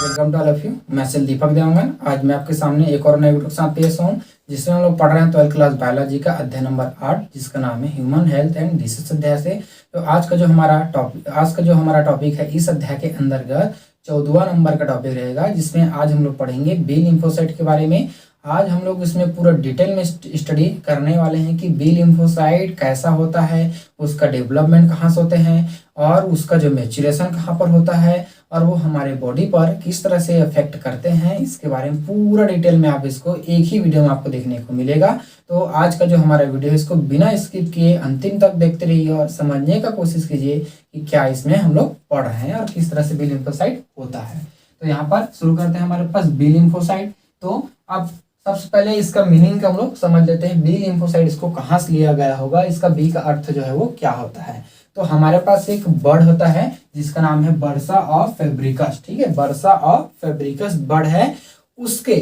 Welcome to all of you. मैं सिल दीपक देवंगन। आज मैं आपके सामने एक और नए वीडियो के साथ पेश हूँ, जिसमें हम लोग पढ़ रहे हैं 12th क्लास बायोलॉजी का अध्याय नंबर 8, जिसका नाम है ह्यूमन हेल्थ एंड डिसीज अध्याय से। तो आज का जो हमारा टॉपिक है, इस अध्याय के अंतर्गत 14वां नंबर का टॉपिक रहेगा, जिसमें आज हम लोग पढ़ेंगे बी लिम्फोसाइट के बारे में। आज हम लोग इसमें पूरा डिटेल में स्टडी करने वाले हैं कि बी लिम्फोसाइट कैसा होता है, उसका डेवलपमेंट कहाँ से होते हैं और उसका जो मैच्योरेशन कहाँ पर होता है और वो हमारे बॉडी पर किस तरह से अफेक्ट करते हैं, इसके बारे में पूरा डिटेल में आप इसको एक ही वीडियो में आपको देखने को मिलेगा। तो आज का जो हमारा वीडियो है, इसको बिना स्किप किए अंतिम तक देखते रहिए और समझने का कोशिश कीजिए कि क्या इसमें हम लोग पढ़ रहे हैं और किस तरह से बी लिम्फोसाइट होता है। तो यहाँ पर शुरू करते हैं हमारे पास बी लिम्फोसाइट। तो अब सबसे पहले इसका मीनिंग हम लोग समझ लेते हैं। बी लिम्फोसाइट इसको कहाँ से लिया गया होगा, इसका बी का अर्थ जो है वो क्या होता है। तो हमारे पास एक बर्ड होता है जिसका नाम है बर्सा ऑफ फैब्रिकस। ठीक है, बर्सा ऑफ फैब्रिकस बर्ड है। उसके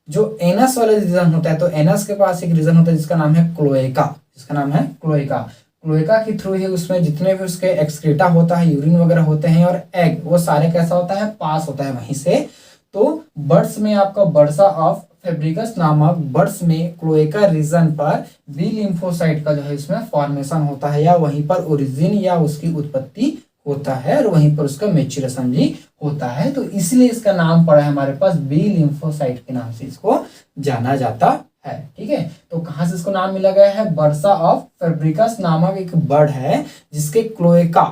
जो एनस वाला रीजन होता है, तो एनस के पास एक रीजन होता है जिसका नाम है क्लोएका। क्लोएका के थ्रू ही उसमें जितने भी उसके एक्सक्रीटा होता है, यूरिन वगैरह होते हैं और एग, वो सारे कैसा होता है, पास होता है वहीं से। तो बर्ड्स में आपका बर्सा ऑफ फैब्रिकस नामक बर्ड्स में क्लोएका रीजन पर बी लिम्फोसाइट का जो है इसमें फॉर्मेशन होता है, या वहीं पर ओरिजिन या उसकी उत्पत्ति होता है और वहीं पर उसका मैच्योरेशन भी होता है। तो इसलिए इसका नाम पड़ा है हमारे पास बी लिम्फोसाइट के नाम से इसको जाना जाता है। ठीक है, तो कहाँ से इसको नाम मिला गया है, बर्सा ऑफ फैब्रिकस नामक एक बर्ड है जिसके क्लोएका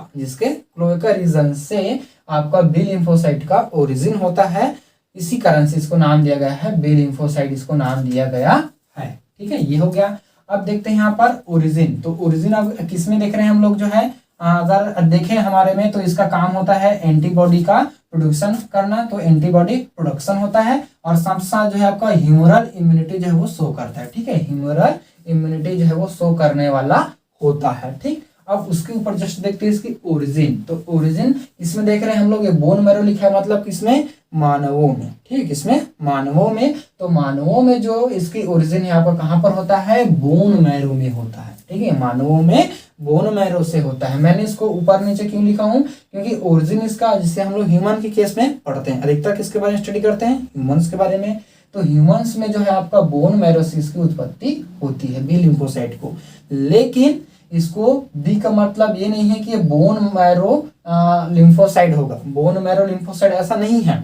रीजन से आपका बी लिम्फोसाइट का ओरिजिन होता है। इसी कारण से इसको नाम दिया गया है बी लिम्फोसाइट, इसको नाम दिया गया है। ठीक है, ये हो गया। अब देखते हैं यहाँ पर ओरिजिन। तो ओरिजिन अब किस में देख रहे हैं हम लोग, जो है अगर देखें हमारे में, तो इसका काम होता है एंटीबॉडी का प्रोडक्शन करना। तो एंटीबॉडी प्रोडक्शन होता है और साथ साथ जो है आपका ह्यूमरल इम्यूनिटी जो है वो शो करता है। ठीक है, ह्यूमरल इम्यूनिटी जो है वो शो करने वाला होता है। ठीक, अब उसके ऊपर जस्ट देखते हैं इसकी ओरिजिन। तो ओरिजिन इसमें देख रहे हैं हम लोग, ये बोन मैरो लिखा है, मतलब किसमें, मानवों में। ठीक, इसमें मानवों में। तो मानवों में जो इसकी ओरिजिन यहाँ पर कहाँ पर होता है, बोन मैरो में होता है। ठीक है, मानवों में बोन मैरो से होता है। मैंने इसको ऊपर नीचे क्यों लिखा हूँ, क्योंकि ओरिजिन इसका, जिसे हम लोग ह्यूमन के केस में पढ़ते हैं, अधिकतर किसके बारे में स्टडी करते हैं, ह्यूमंस के बारे में। तो ह्यूमंस में जो है आपका बोन मैरो से इसकी उत्पत्ति होती है बी लिम्फोसाइट को। लेकिन इसको बी का मतलब ये नहीं है कि ये बोन मैरो लिम्फोसाइट होगा। बोन मैरो लिम्फोसाइट ऐसा नहीं है।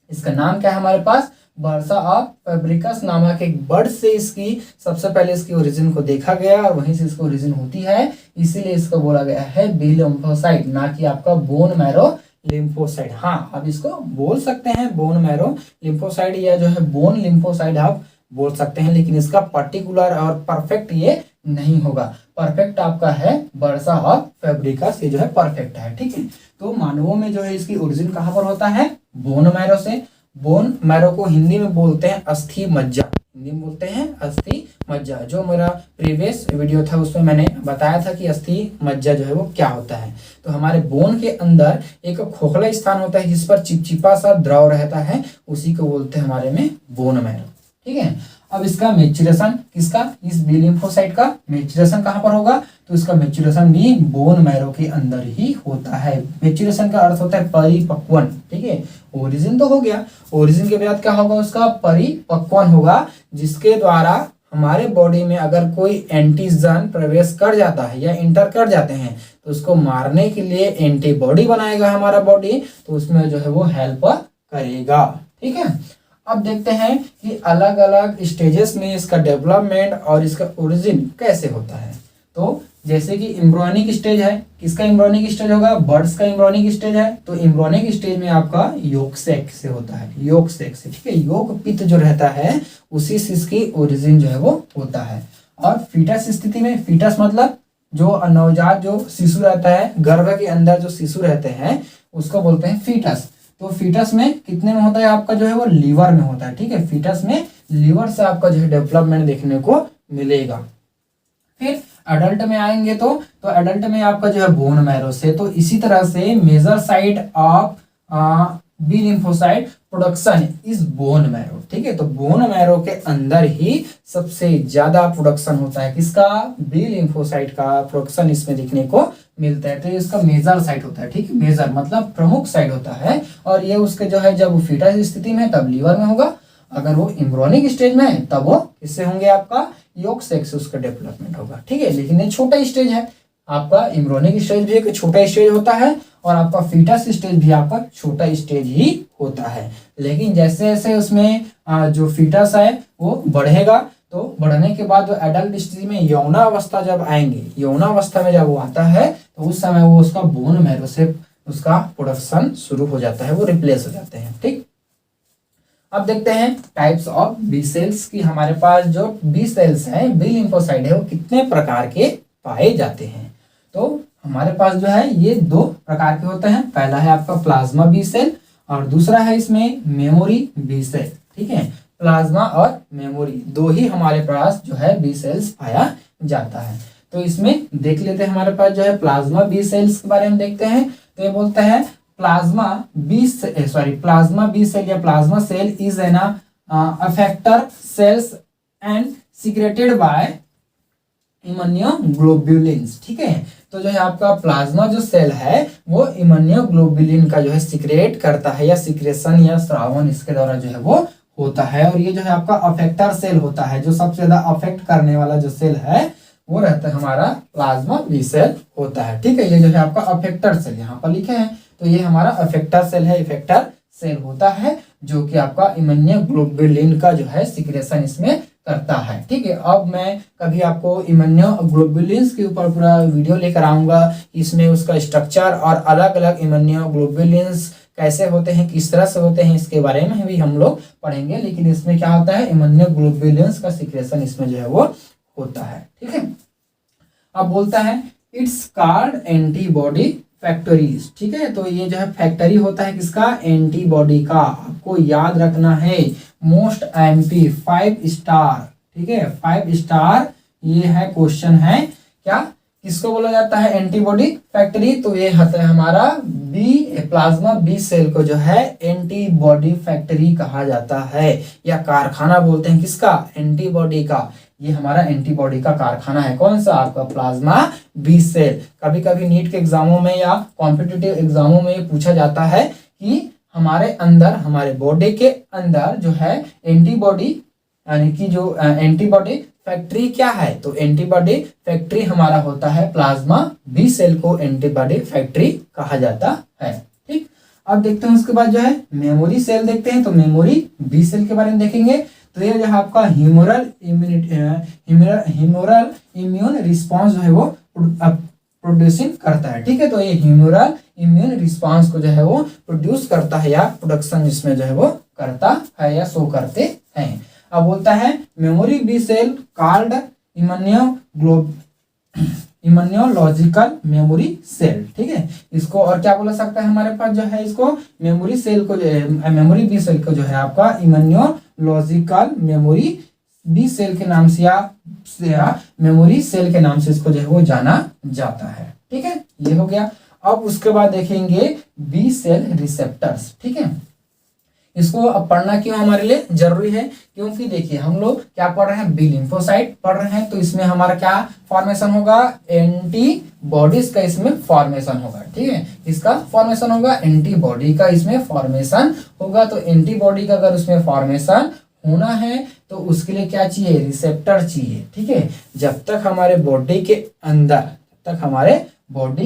इसका नाम क्या है हमारे पास, बर्सा ऑफ फैब्रिकस नामक एक बर्ड से इसकी सबसे पहले इसकी ओरिजिन को देखा गया और वहीं से इसको ओरिजिन होती है, इसीलिए इसको बोला गया है बी लिम्फोसाइट, ना कि आपका बोन मैरो लिम्फोसाइट। हाँ, अब इसको बोल सकते हैं बोन मैरो लिम्फोसाइट या जो है बोन लिम्फोसाइट आप बोल सकते हैं, लेकिन इसका पर्टिकुलर और परफेक्ट ये नहीं होगा। परफेक्ट आपका है बर्सा ऑफ फैब्रिकस, ये जो है परफेक्ट है। ठीक है, तो मानवों में जो है इसकी ओरिजिन कहाँ पर होता है, बोन मैरो से। बोन मैरो को हिंदी में बोलते हैं अस्थि मज्जा। हिंदी में बोलते हैं अस्थि मज्जा। जो मेरा प्रीवियस वीडियो था उसमें मैंने बताया था कि अस्थि मज्जा जो है वो क्या होता है। तो हमारे बोन के अंदर एक खोखला स्थान होता है जिस पर चिपचिपा सा द्रव रहता है, उसी को बोलते हैं हमारे में बोन मैरो। ठीक है, अब इसका मैच्योरेशन किसका, इस बी लिम्फोसाइट का मैच्योरेशन कहाँ पर होगा, तो इसका मैच्योरेशन भी बोन मैरो के अंदर ही होता है। मैच्योरेशन का अर्थ होता है परिपक्वन। ठीक है, ओरिजिन तो हो गया, ओरिजिन के बाद क्या होगा, उसका परिपक्वन होगा, जिसके द्वारा हमारे बॉडी में अगर कोई एंटीजन प्रवेश कर जाता है या इंटर कर जाते हैं, तो उसको मारने के लिए एंटीबॉडी बनाएगा हमारा बॉडी, तो उसमें जो है वो हेल्प करेगा। ठीक है, अब देखते हैं कि अलग अलग स्टेजेस में इसका डेवलपमेंट और इसका ओरिजिन कैसे होता है। तो जैसे कि एम्ब्रियोनिक स्टेज है, किसका एम्ब्रियोनिक स्टेज होगा, बर्ड्स का एम्ब्रियोनिक स्टेज है। तो एम्ब्रियोनिक स्टेज में आपका योक सैक से होता है, योक सैक से। ठीक है, योक पित्त जो रहता है उसी से इसकी ओरिजिन जो है वो होता है। और फीटस स्थिति में, फीटस मतलब जो नवजात जो शिशु रहता है, गर्भ के अंदर जो शिशु रहते हैं उसको बोलते हैं फीटस। तो फीटस में कितने में होता है आपका, जो है वो लीवर में होता है। ठीक है, फीटस में लीवर से आपका जो है डेवलपमेंट देखने को मिलेगा। फिर अडल्ट में आएंगे तो अडल्ट में आपका जो है बोन मैरो से। तो इसी तरह से major site of B lymphocyte production is bone marrow. ठीक है, तो बोन मैरो के अंदर ही सबसे ज्यादा प्रोडक्शन होता है किसका, बी लिम्फोसाइट का प्रोडक्शन इसमें देखने को मिलता है। तो ये उसका मेजर साइट होता है, ठीक है, मेजर मतलब प्रमुख साइट होता है। और ये उसके जो है जब वो फीटस स्थिति में तब लीवर में होगा, अगर वो एम्ब्रियोनिक स्टेज में है तब वो किससे होंगे, आपका यॉर्क सैक से उसका डेवलपमेंट होगा, ठीक है। लेकिन ये छोटा स्टेज है, आपका एम्ब्रियोनिक स्टेज भी एक छोटा स्टेज होता है और आपका फीटस स्टेज भी आपका छोटा स्टेज ही होता है। लेकिन जैसे जैसे उसमें जो फीटस है वो बढ़ेगा, तो बढ़ने के बाद वो एडल्ट स्टेज में यौनावस्था जब आएंगे, यौनावस्था में जब वो आता है तो उस समय वो उसका बोन मैरो से उसका प्रोडक्शन शुरू हो जाता है, वो रिप्लेस हो जाते हैं, ठीक। अब देखते हैं टाइप्स ऑफ बी सेल्स की। हमारे पास जो बी सेल्स हैं, बी लिम्फोसाइट है, वो कितने प्रकार के पाए जाते हैं। तो हमारे पास जो है ये 2 प्रकार के होते हैं। पहला है आपका प्लाज्मा बी सेल और दूसरा है इसमें मेमोरी बी सेल, ठीक है। प्लाज्मा और मेमोरी 2 ही हमारे पास जो है बी सेल्स पाया जाता है। तो इसमें देख लेते हैं, हमारे पास जो है प्लाज्मा बी सेल्स के बारे में देखते हैं। तो ये बोलते हैं प्लाज्मा बी सेल या plasma cell is an effector cells and secreted by immunoglobulins, ठीक है। तो जो है आपका प्लाज्मा जो सेल है वो इम्यूनोग्लोबुलिन का जो है सिक्रेट करता है, या सिक्रेशन या स्रावन इसके द्वारा जो है वो होता है। और ये जो है आपका अफेक्टर सेल होता है, जो सबसे ज्यादा अफेक्ट करने वाला जो सेल है वो रहता है हमारा प्लाज्मा बी सेल होता है, ठीक है। ये जो है आपका अफेक्टर सेल यहाँ पर लिखे हैं, तो ये हमारा अफेक्टर सेल है, इफेक्टर सेल होता है जो कि आपका इम्यूनोग्लोबुलिन का जो है सिक्रेशन इसमें करता है, ठीक है। अब मैं कभी आपको इम्यूनोग्लोबुलिन्स के ऊपर पूरा वीडियो लेकर आऊंगा, इसमें उसका स्ट्रक्चर और अलग अलग इम्यूनोग्लोबुलिन्स कैसे होते हैं, किस तरह से होते हैं, इसके बारे में भी हम लोग पढ़ेंगे। लेकिन इसमें क्या होता है, इम्यूनोग्लोबुलिन्स का सिक्रेशन इसमें जो है वो होता है, ठीक है। अब बोलता है इट्स कॉल्ड एंटीबॉडी फैक्टरीज, ठीक है। तो ये जो है फैक्टरी होता है किसका, एंटीबॉडी का। आपको याद रखना है मोस्ट एमपी 5 स्टार, ठीक है, 5 स्टार ये है क्वेश्चन है। क्या किसको बोला जाता है एंटीबॉडी फैक्टरी, तो ये होता है हमारा बी प्लाज्मा बी सेल को जो है एंटीबॉडी फैक्टरी कहा जाता है, या कारखाना बोलते हैं किसका, एंटीबॉडी का। ये हमारा एंटीबॉडी का कारखाना है, कौन सा, आपका प्लाज्मा बी सेल। कभी कभी नीट के एग्जामों में या कॉम्पिटिटिव एग्जामों में ये पूछा जाता है कि हमारे अंदर, हमारे बॉडी के अंदर जो है एंटीबॉडी, यानी कि जो एंटीबॉडी फैक्ट्री क्या है, तो एंटीबॉडी फैक्ट्री हमारा होता है प्लाज्मा बी सेल को एंटीबॉडी फैक्ट्री कहा जाता है, ठीक। अब देखते हैं उसके बाद जो है मेमोरी सेल देखते हैं। तो मेमोरी बी सेल के बारे में देखेंगे। तो ये जो है आपका ह्यूमरल इम्यून रिस्पॉन्स जो है वो प्रोड्यूसिंग करता है, ठीक है। तो ये ह्यूमरल इम्यून रिस्पॉन्स को जो है वो प्रोड्यूस करता है, या प्रोडक्शन इसमें जो है वो करता है या शो करते हैं। अब बोलता है memory B cell called immunological memory cell, ठीक है। इसको और क्या बोला सकता है, हमारे पास जो है इसको मेमोरी सेल को जो है, मेमोरी बी सेल को जो है आपका इम्यूनोलॉजिकल मेमोरी बी सेल के नाम से या मेमोरी सेल के नाम से इसको जो है वो जाना जाता है, ठीक है। ये हो गया। अब उसके बाद देखेंगे बी सेल रिसेप्टर्स, ठीक है। इसको अब पढ़ना क्यों हमारे लिए जरूरी है, क्योंकि देखिए हम लोग क्या पढ़ रहे हैं, बी लिम्फोसाइट पढ़ रहे हैं। तो इसमें हमारा क्या फॉर्मेशन होगा, एंटीबॉडीज का इसमें फॉर्मेशन होगा, ठीक है। इसका फॉर्मेशन होगा, एंटीबॉडी का इसमें फॉर्मेशन होगा। तो एंटीबॉडी का अगर उसमें फॉर्मेशन होना है तो उसके लिए क्या चाहिए, रिसेप्टर चाहिए, ठीक है। जब तक हमारे बॉडी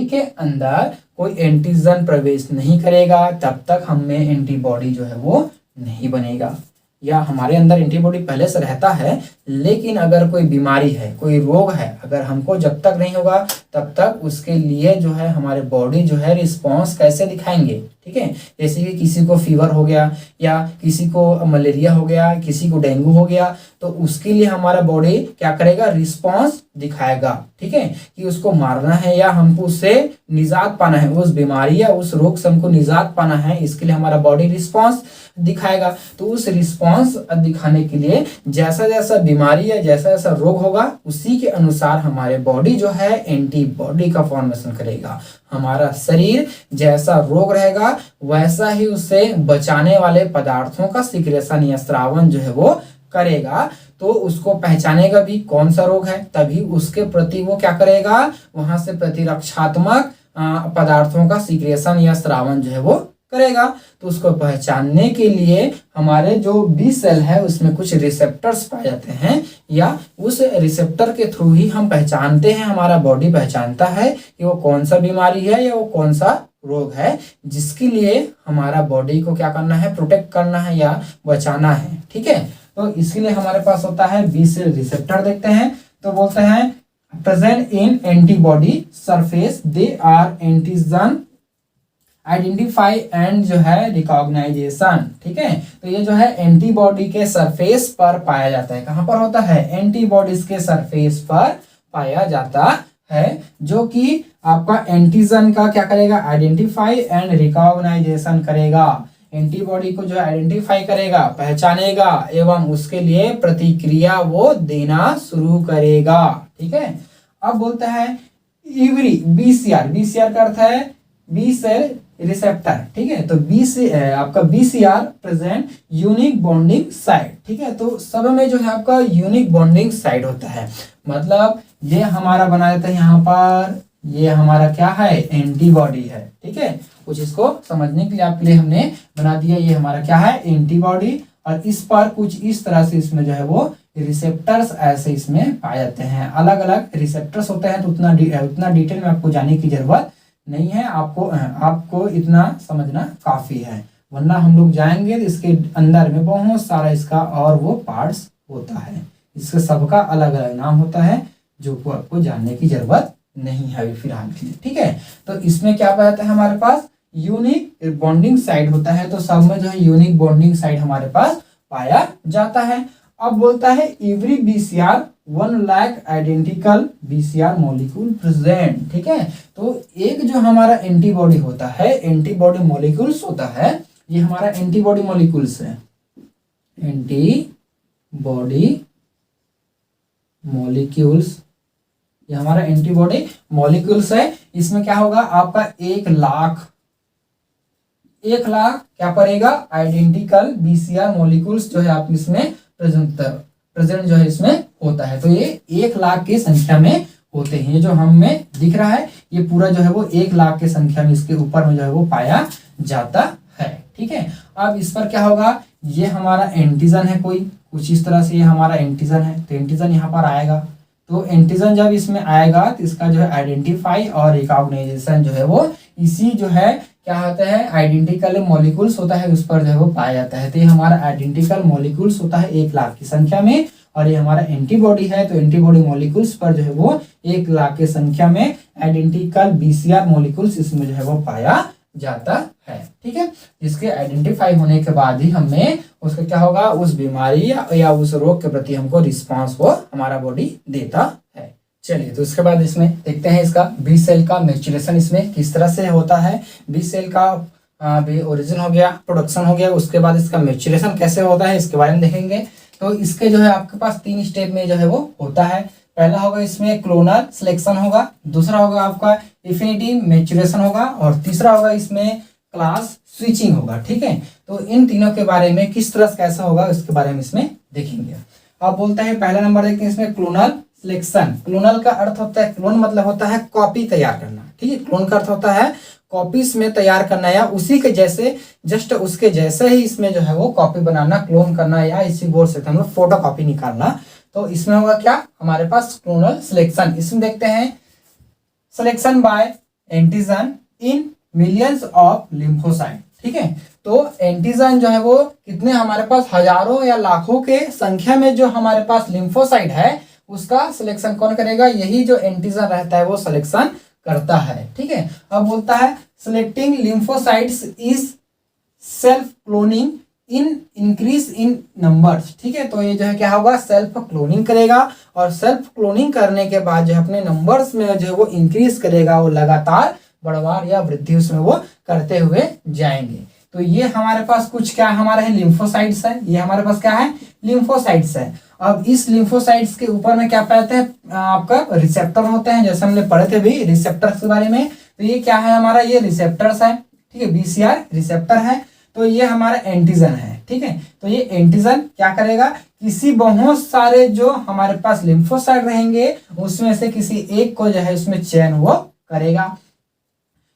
के अंदर कोई एंटीजन प्रवेश नहीं करेगा तब तक हमें एंटीबॉडी जो है वो नहीं बनेगा, या हमारे अंदर एंटीबॉडी पहले से रहता है। लेकिन अगर कोई बीमारी है, कोई रोग है, अगर हमको जब तक नहीं होगा तब तक उसके लिए जो है हमारे बॉडी जो है रिस्पॉन्स कैसे दिखाएंगे, ठीक है। जैसे कि किसी को फीवर हो गया, या किसी को मलेरिया हो गया, किसी को डेंगू हो गया, तो उसके लिए हमारा बॉडी क्या करेगा, रिस्पॉन्स दिखाएगा, ठीक है। कि उसको मारना है या हमको उससे निजात पाना है, उस बीमारी या उस रोग से हमको निजात पाना है, इसके लिए हमारा बॉडी रिस्पॉन्स दिखाएगा। तो उस रिस्पॉन्स दिखाने के लिए जैसा जैसा बीमारी या जैसा जैसा रोग होगा उसी के अनुसार हमारे बॉडी जो है एंटीबॉडी का फॉर्मेशन करेगा। हमारा शरीर जैसा रोग रहेगा वैसा ही उससे बचाने वाले पदार्थों का सिक्रेशन या स्रावन जो है वो करेगा। तो उसको पहचानेगा भी कौन सा रोग है, तभी उसके प्रति वो क्या करेगा, वहां से प्रतिरक्षात्मक पदार्थों का सीक्रेशन या स्रावन जो है वो करेगा। तो उसको पहचानने के लिए हमारे जो बी सेल है उसमें कुछ रिसेप्टर्स पाए जाते हैं, या उस रिसेप्टर के थ्रू ही हम पहचानते हैं, हमारा बॉडी पहचानता है कि वो कौन सा बीमारी है या वो कौन सा रोग है, जिसके लिए हमारा बॉडी को क्या करना है, प्रोटेक्ट करना है या बचाना है। ठीक है, तो इसके लिए हमारे पास होता है बी सेल रिसेप्टर। देखते हैं तो बोलते हैं present in antibody surface, they are antigen identify and जो है रिकॉग्नाइजेशन। ठीक है, तो ये जो है एंटीबॉडी के सरफेस पर पाया जाता है। कहां पर होता है, एंटीबॉडीज के सरफेस पर पाया जाता है, जो कि आपका एंटीजन का क्या करेगा, आइडेंटिफाई एंड रिकॉग्नाइजेशन करेगा। एंटीबॉडी को जो आइडेंटिफाई करेगा, पहचानेगा एवं उसके लिए प्रतिक्रिया वो देना शुरू करेगा। ठीक है, अब बोलता है इवरी बीसीआर, बीसीआर का अर्थ है बी सेल रिसेप्टर। ठीक है, तो आपका BCR present unique bonding site. ठीक है, तो सब में जो है आपका यूनिक बॉन्डिंग साइट होता है, मतलब ये हमारा बना देता है यहाँ पर, ये हमारा क्या है, एंटीबॉडी है। ठीक है, कुछ इसको समझने के लिए आपके लिए हमने बना दिया, ये हमारा क्या है, एंटीबॉडी, और इस पर कुछ इस तरह से इसमें जो है वो रिसेप्टर्स ऐसे इसमें पाए जाते हैं। अलग अलग रिसेप्टर्स होते हैं, तो उतना डिटेल में आपको जाने की जरूरत नहीं है, आपको इतना समझना काफी है, वरना हम लोग जाएंगे तो इसके अंदर में बहुत सारा इसका और वो पार्ट्स होता है, इसका सबका अलग अलग नाम होता है, जो को आपको जानने की जरूरत नहीं है अभी फिलहाल के लिए। ठीक है, तो इसमें क्या पाया जाता है, हमारे पास यूनिक बॉन्डिंग साइट होता है, तो सब में जो है यूनिक बॉन्डिंग साइट हमारे पास पाया जाता है। अब बोलता है every BCR 1 lakh identical BCR molecule present. ठीक है, तो एक जो हमारा एंटीबॉडी होता है, एंटीबॉडी मॉलिक्यूल्स होता है, ये हमारा एंटीबॉडी मॉलिक्यूल्स है, एंटीबॉडी मॉलिक्यूल्स, ये हमारा एंटीबॉडी मॉलिक्यूल्स है। इसमें क्या होगा, आपका 1 लाख क्या पड़ेगा, आइडेंटिकल बीसीआर मॉलिक्यूल्स जो है आप इसमें प्रेजेंट जो है इसमें होता है। तो ये 1 लाख की संख्या में होते हैं, ये जो हमें दिख रहा है ये पूरा जो है वो 1 लाख की संख्या में इसके ऊपर में जो है वो पाया जाता है। ठीक है, अब इस पर क्या होगा, ये हमारा एंटीजन है, कोई कुछ इस तरह से ये हमारा एंटीजन है, तो एंटीजन यहाँ पर आएगा, तो एंटीजन जब इसमें आएगा तो इसका जो है आइडेंटिफाई और रिकॉग्नाइजेशन जो है वो इसी जो है क्या होता है, आइडेंटिकल मॉलिक्यूल्स होता है, उस पर जो है वो पाया जाता है। तो ये हमारा आइडेंटिकल मॉलिक्यूल्स होता है 1 लाख की संख्या में, और ये हमारा एंटीबॉडी है, तो एंटीबॉडी मॉलिक्यूल्स पर जो है वो 1 लाख की संख्या में आइडेंटिकल बीसीआर मॉलिक्यूल्स इसमें जो है वो पाया जाता है। ठीक है, इसके आइडेंटिफाई होने के बाद ही हमें उसका क्या होगा, उस बीमारी या उस रोग के प्रति हमको रिस्पांस वो हमारा बॉडी देता है। चलिए, तो उसके बाद इसमें देखते हैं इसका बी सेल का मैच्योरेशन इसमें किस तरह से होता है। बी सेल का ओरिजिन हो गया, प्रोडक्शन हो गया, उसके बाद इसका मैच्योरेशन कैसे होता है इसके बारे में देखेंगे। तो इसके जो है आपके पास 3 स्टेप में जो है वो होता है। पहला होगा इसमें क्लोनल सिलेक्शन होगा, दूसरा होगा आपका इफिनिटी मैच्योरेशन होगा, और तीसरा होगा इसमें क्लास स्विचिंग होगा। ठीक है, तो इन तीनों के बारे में किस तरह से कैसा होगा उसके बारे में इसमें देखेंगे। अब बोलता है पहला नंबर देखते हैं इसमें क्लोनल सिलेक्शन। क्लोनल का अर्थ होता है, क्लोन मतलब होता है कॉपी तैयार करना। ठीक है, क्लोन का अर्थ होता है कॉपीज में तैयार करना, या उसी के जैसे जस्ट उसके जैसे ही इसमें जो है वो कॉपी बनाना, क्लोन करना, या इसी बोल सकते हैं हम लोग फोटो कॉपी निकालना। तो इसमें होगा क्या, हमारे पास क्लोनल सिलेक्शन। इसमें देखते हैं selection bye antigen in millions of lymphocyte. ठीक है, तो एंटीजन जो है वो कितने, हमारे पास हजारों या लाखों के संख्या में जो हमारे पास लिम्फोसाइट है उसका सिलेक्शन कौन करेगा, यही जो एंटीजन रहता है वो सिलेक्शन करता है। ठीक है, अब बोलता है selecting lymphocytes is self cloning in increase in numbers. ठीक है, तो ये जो है क्या होगा, सेल्फ क्लोनिंग करेगा, और सेल्फ क्लोनिंग करने के बाद जो अपने नंबर्स में जो है वो इंक्रीज करेगा, वो लगातार बढ़वार या वृद्धि उसमें वो करते हुए जाएंगे। तो ये हमारे पास कुछ क्या हमारा है, लिम्फोसाइट्स है, ये हमारे पास क्या है, लिम्फोसाइट्स है। अब इस लिम्फोसाइट्स के ऊपर में क्या पाते हैं, आपका रिसेप्टर होते हैं, जैसे हमने पढ़े थे भी रिसेप्टर्स के बारे में। तो ये क्या है हमारा, ये रिसेप्टर्स है। ठीक है, बीसीआर रिसेप्टर है, तो ये हमारा एंटीजन है। ठीक है। तो ये एंटीजन क्या करेगा, किसी बहुत सारे जो हमारे पास लिम्फोसाइट रहेंगे उसमें से किसी एक को जो है उसमें चयन वो करेगा।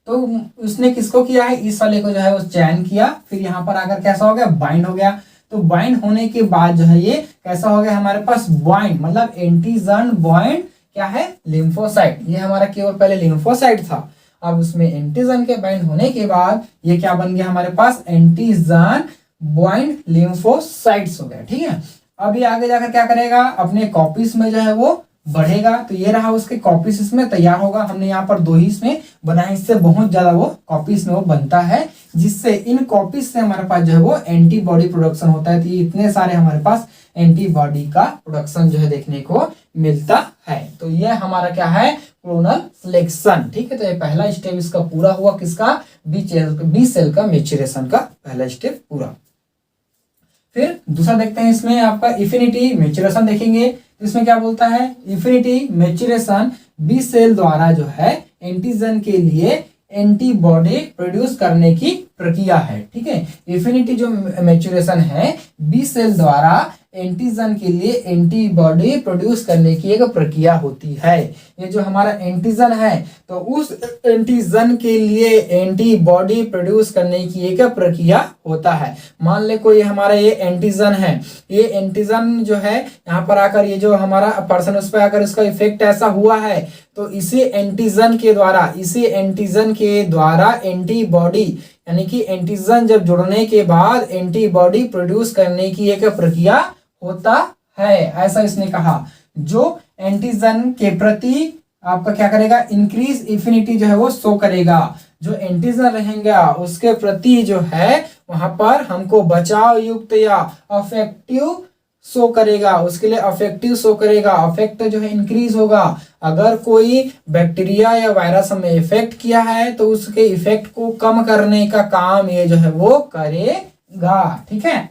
तो उसने किसको किया है, इस वाले को जो है वो चयन किया, फिर यहाँ पर आकर कैसा हो गया, बाइंड हो गया। तो बाइंड होने के बाद जो है ये कैसा हो गया हमारे पास, बाइंड मतलब एंटीजन बाइंड क्या है, लिम्फोसाइट। ये हमारा केवल पहले लिम्फोसाइट था, अब उसमें एंटीजन के बाइंड होने के बाद ये क्या बन गया हमारे पास, एंटीजन बाइंड लिम्फोसाइट्स हो गया। ठीक है, अब ये आगे जाकर क्या करेगा, अपने कॉपीज में जो है वो बढ़ेगा। तो ये रहा उसके कॉपीज इसमें तैयार होगा। हमने यहाँ पर 2 ही इसमें बनाए, इससे बहुत ज्यादा वो कॉपीज में वो बनता है, जिससे इन कॉपीज से हमारे पास जो है वो एंटीबॉडी प्रोडक्शन होता है। तो ये इतने सारे हमारे पास एंटीबॉडी का प्रोडक्शन जो है देखने को मिलता है। तो ये हमारा क्या है, क्लोनल सिलेक्शन। ठीक है, तो ये पहला स्टेप इसका पूरा हुआ, किसका, बी सेल का मैच्योरेशन का पहला स्टेप पूरा। फिर दूसरा देखते हैं, इसमें आपका इफिनिटी मैच्योरेशन देखेंगे। तो इसमें क्या बोलता है, इफिनिटी मैच्योरेशन बी सेल द्वारा जो है एंटीजन के लिए एंटीबॉडी प्रोड्यूस करने की प्रक्रिया है। ठीक है, इफिनिटी जो मैच्योरेशन है बी सेल द्वारा एंटीजन के लिए एंटीबॉडी प्रोड्यूस करने की एक प्रक्रिया होती है। ये जो हमारा एंटीजन है तो उस एंटीजन के लिए एंटीबॉडी प्रोड्यूस करने की एक प्रक्रिया होता है। मान ले कोई हमारा ये एंटीजन है, ये एंटीजन जो है यहाँ पर आकर ये जो हमारा पर्सन उस पर आकर इसका इफेक्ट ऐसा हुआ है, तो इसी एंटीजन के द्वारा एंटीबॉडी यानी कि एंटीजन जब जुड़ने के बाद एंटीबॉडी प्रोड्यूस करने की एक प्रक्रिया होता है, ऐसा इसने कहा। जो एंटीजन के प्रति आपका क्या करेगा, इंक्रीज इफिनिटी जो है वो शो करेगा। जो एंटीजन रहेगा उसके प्रति जो है वहां पर हमको बचाव युक्त या अफेक्टिव शो करेगा, उसके लिए अफेक्टिव शो करेगा, अफेक्ट जो है इंक्रीज होगा। अगर कोई बैक्टीरिया या वायरस हमें इफेक्ट किया है तो उसके इफेक्ट को कम करने का काम ये जो है वो करेगा। ठीक है,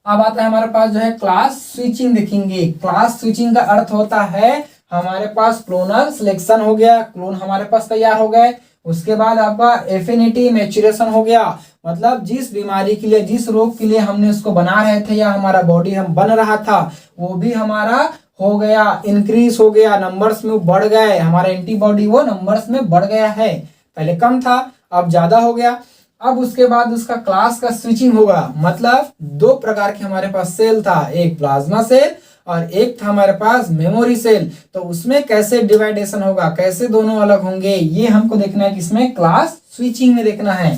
अब आता है हमारे पास जो है क्लास स्विचिंग देखेंगे। क्लास स्विचिंग का अर्थ होता है हमारे पास क्लोनल सिलेक्शन हो गया, क्लोन हमारे पास तैयार हो गए, उसके बाद आपका एफिनिटी मैच्योरेशन हो गया, मतलब जिस बीमारी के लिए, जिस रोग के लिए हमने उसको बना रहे थे या हमारा बॉडी हम बन रहा था वो भी हमारा हो गया, इंक्रीज हो गया, नंबर्स में बढ़ गए, हमारा एंटीबॉडी वो नंबर्स में बढ़ गया है, पहले कम था अब ज्यादा हो गया। अब उसके बाद उसका क्लास का स्विचिंग होगा, मतलब 2 प्रकार के हमारे पास सेल था, एक प्लाज्मा सेल और एक था हमारे पास मेमोरी सेल। तो उसमें कैसे डिवाइडेशन होगा, कैसे दोनों अलग होंगे, ये हमको देखना है, किसमें, क्लास स्विचिंग में देखना है।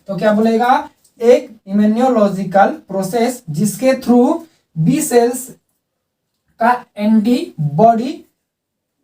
तो क्या बोलेगा, एक इम्यूनोलॉजिकल प्रोसेस जिसके थ्रू बी सेल्स का एंटीबॉडी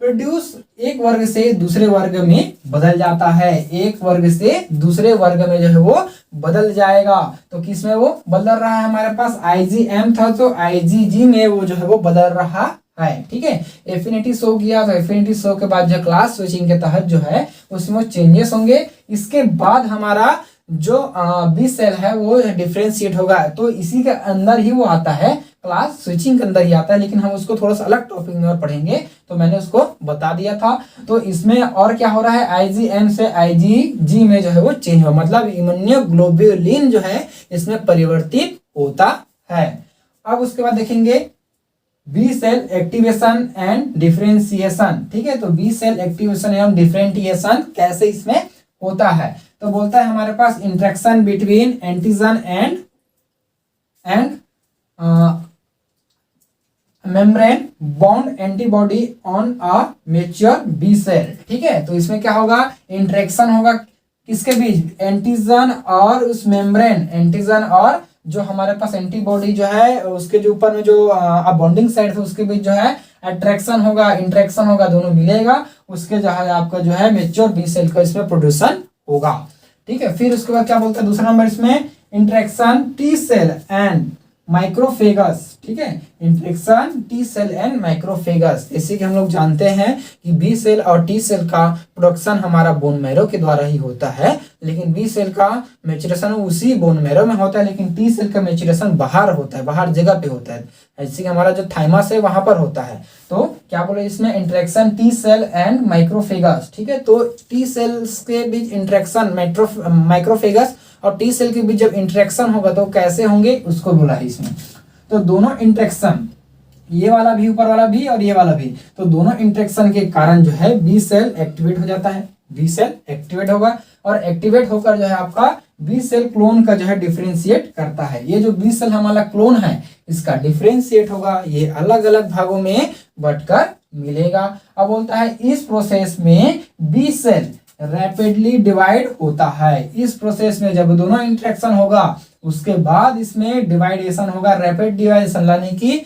प्रोड्यूस एक वर्ग से दूसरे वर्ग में बदल जाता है, एक वर्ग से दूसरे वर्ग में जो है वो बदल जाएगा। तो किस में वो बदल रहा है, हमारे पास IgM था तो IgG में वो जो है वो बदल रहा है। ठीक है, एफिनिटी शो किया, तो एफिनिटी शो के बाद जो क्लास स्विचिंग के तहत जो है उसमें चेंजेस होंगे। इसके बाद हमारा जो बी सेल है वो डिफ्रेंशिएट होगा, तो इसी के अंदर ही वो आता है, क्लास स्विचिंग के अंदर ही आता है, लेकिन हम उसको थोड़ा सा अलग टॉपिक में और पढ़ेंगे, तो मैंने उसको बता दिया था। तो इसमें और क्या हो रहा है, IgM से IgG में जो है वो चेंज हो, मतलब इम्यूनोग्लोबुलिन जो है इसमें परिवर्तित होता है। अब उसके बाद देखेंगे B cell activation and differentiation. ठीक है, तो बी सेल एक्टिवेशन एवं डिफरेंशिएशन कैसे इसमें होता है, तो बोलता है हमारे पास interaction between antigen and membrane bound antibody on a mature B cell. ठीक है, तो इसमें क्या होगा, इंटरेक्शन होगा किसके बीच, एंटीजन और उस मेम्ब्रेन, एंटीजन और जो हमारे पास एंटीबॉडी जो है उसके जो ऊपर में जो बॉन्डिंग साइड है उसके बीच जो है अट्रैक्शन होगा, इंटरेक्शन होगा, दोनों मिलेगा, उसके जो है आपका जो है मैच्योर बी सेल का इसमें प्रोड्यूसन होगा। ठीक है, फिर उसके बाद क्या बोलता है दूसरा नंबर इसमें, इंटरेक्शन टी सेल एंड माइक्रोफेगस। ठीक है, इंटरेक्शन टी सेल एंड माइक्रोफेगस, इसी के हम लोग जानते हैं कि बी सेल और टी सेल का प्रोडक्शन हमारा बोन मैरो के द्वारा ही होता है। लेकिन बी सेल का मैच्योरेशन उसी बोन मैरो में होता है, लेकिन टी सेल का मैच्योरेशन बाहर होता है, बाहर जगह पे होता है, जैसे कि हमारा जो थाइमस है वहां पर होता है। तो क्या बोले इसमें इंटरेक्शन टी सेल एंड माइक्रोफेगस, ठीक है। तो टी सेल्स के बीच इंटरेक्शन माइक्रोफेगस और टी सेल के बीच जब इंटरेक्शन होगा तो कैसे होंगे उसको बोला है इसमें। तो दोनों इंटरेक्शन, ये वाला भी, ऊपर वाला भी और ये वाला भी, तो दोनों इंटरेक्शन के कारण जो है बी सेल एक्टिवेट हो जाता है, बी सेल एक्टिवेट होगा और एक्टिवेट होकर जो है आपका बी सेल क्लोन का जो है डिफरेंशिएट करता है। ये जो बी सेल हमारा क्लोन है इसका डिफरेंशिएट होगा, ये अलग अलग भागों में बंटकर मिलेगा। अब बोलता है इस प्रोसेस में बी सेल रैपिडली डिवाइड होता है। इस प्रोसेस में जब दोनों इंटरेक्शन होगा उसके बाद इसमें डिवाइडेशन होगा, रैपिड डिवाइडेशन यानी कि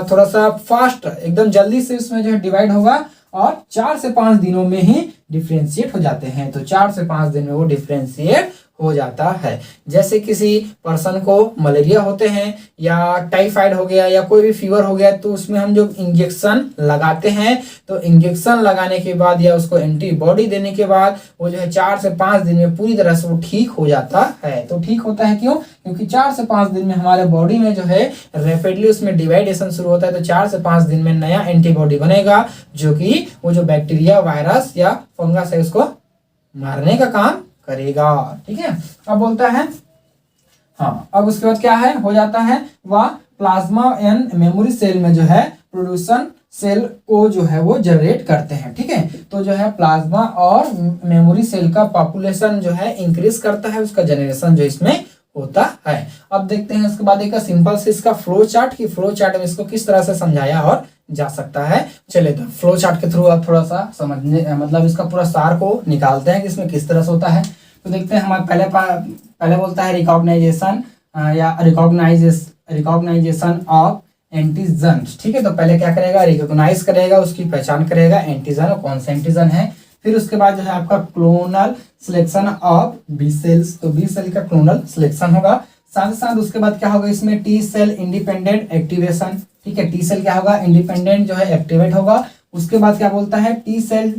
थोड़ा सा फास्ट, एकदम जल्दी से इसमें जो है डिवाइड होगा और 4 से 5 दिनों में ही डिफरेंशिएट हो जाते हैं। तो 4 से 5 दिन में वो डिफरेंशिएट हो जाता है। जैसे किसी पर्सन को मलेरिया होते हैं या टाइफाइड हो गया या कोई भी फीवर हो गया तो उसमें हम जो इंजेक्शन लगाते हैं, तो इंजेक्शन लगाने के बाद या उसको एंटीबॉडी देने के बाद वो जो है 4 से 5 दिन में पूरी तरह से वो ठीक हो जाता है। तो ठीक होता है क्यों? क्योंकि 4 से 5 दिन में हमारे बॉडी में जो है रैपिडली उसमें डिवाइडेशन शुरू होता है। तो 4 से 5 दिन में नया एंटीबॉडी बनेगा जो कि वो जो बैक्टीरिया, वायरस या फंगस है उसको मारने का काम करेगा। ठीक है। अब बोलता है हाँ, अब उसके बाद क्या है हो जाता है वह प्लाज्मा एंड मेमोरी सेल में जो है प्रोड्यूसन सेल को जो है वो जनरेट करते हैं। ठीक है। तो जो है प्लाज्मा और मेमोरी सेल का पॉपुलेशन जो है इंक्रीज करता है, उसका जनरेशन जो इसमें होता है। अब देखते हैं उसके बाद एक सिंपल से इसका फ्लो चार्ट, की फ्लो चार्ट में इसको किस तरह से समझाया और जा सकता है। चलिए तो फ्लो चार्ट के थ्रू आप थोड़ा सा समझने, मतलब इसका पूरा सार को निकालते हैं कि इसमें किस तरह से होता है। तो देखते हैं हमारे पहले बोलता है रिकॉग्नाइजेशन या रिकॉग्नाइजेशन ऑफ एंटीजन। ठीक है। तो पहले क्या करेगा, रिकॉग्नाइज करेगा, उसकी पहचान करेगा एंटीजन और कौन सा एंटीजन है। फिर उसके बाद जो है आपका clonal selection of B cells, तो बी सेल का क्लोनल सिलेक्शन होगा। साथ ही साथ उसके बाद क्या होगा इसमें टी सेल इंडिपेंडेंट एक्टिवेशन। ठीक है। टी सेल क्या होगा, इंडिपेंडेंट जो है एक्टिवेट होगा। उसके बाद क्या बोलता है T cell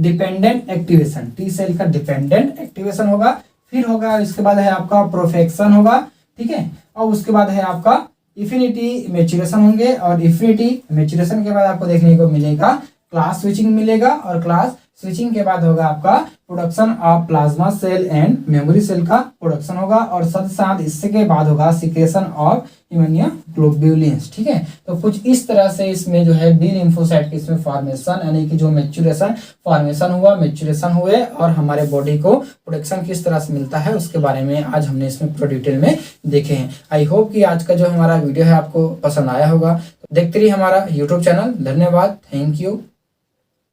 dependent activation, T cell का डिपेंडेंट एक्टिवेशन होगा। फिर होगा इसके बाद है आपका प्रोफेक्शन होगा। ठीक है। और उसके बाद है आपका इफिनिटी मैच्योरेशन होंगे और इफिनिटी मैच्योरेशन के बाद आपको देखने को मिलेगा क्लास स्विचिंग मिलेगा और क्लास स्विचिंग के बाद होगा आपका production of plasma cell and memory cell का प्रोडक्शन होगा और साथ साथ इसके बाद होगा सिक्रेशन ऑफ इम्यूनोग्लोबुलिन्स। ठीक है। तो कुछ इस तरह से इसमें जो है बी लिम्फोसाइट की इसमें फॉर्मेशन यानी कि जो मैच्योरेशन फॉर्मेशन हुआ, मैच्योरेशन हुए और हमारे बॉडी को प्रोडक्शन किस तरह से मिलता है उसके बारे में आज हमने इसमें पूरा डिटेल में देखे हैं। आई होप कि आज का जो हमारा वीडियो है आपको पसंद आया होगा। देखते रहिए हमारा यूट्यूब चैनल। धन्यवाद, थैंक यू।